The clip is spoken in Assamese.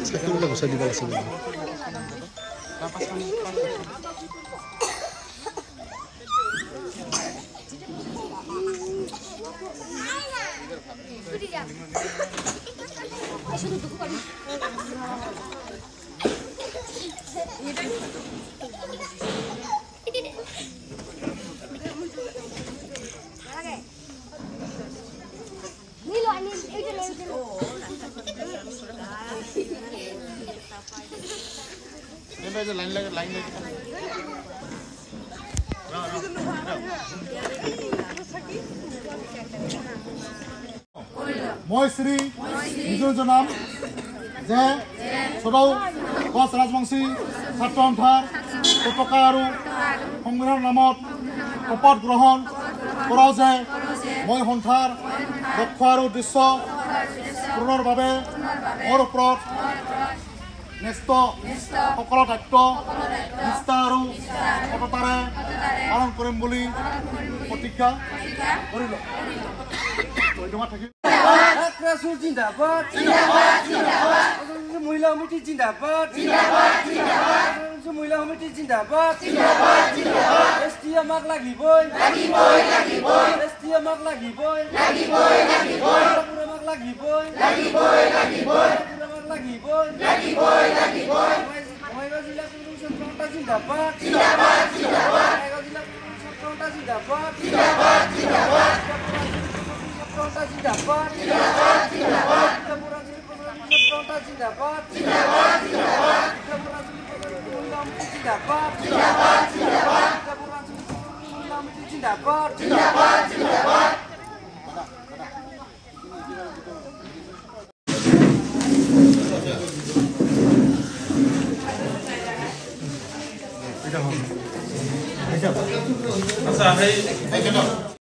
চাকিবিলাক গুচাই দিব আছে মই শ্ৰী বিজয় জনাম যে সদৌ কোচ ৰাজবংশী ছাত্ৰ সন্থাৰ পতাকা আৰু সংবিধানৰ নামত শপত গ্ৰহণ কৰোঁ যে মই সন্থাৰ লক্ষ্য আৰু উদ্দেশ্য পূৰণৰ বাবে মোৰ ওপৰত ন্যস্ত সকলো দায়িত্ব নিষ্ঠা আৰু সততাৰে পালন কৰিম বুলি প্ৰতিজ্ঞা কৰিলোঁ। জিন্দাবাদ মহিলা সমিতি জিন্দাবাদ মহিলা সমিতি জিন্দাবাদ এছটি আমাক লাগিবই এছটি আমাক লাগিবই আমাক লাগিবই বঙাইগাঁও জিলা ছাত্ৰ জিন্দাবাদ বঙাইগাঁও জিলা ছাত্ৰ জিন্দাবাদ জিন্দাবাদ আচ্ছা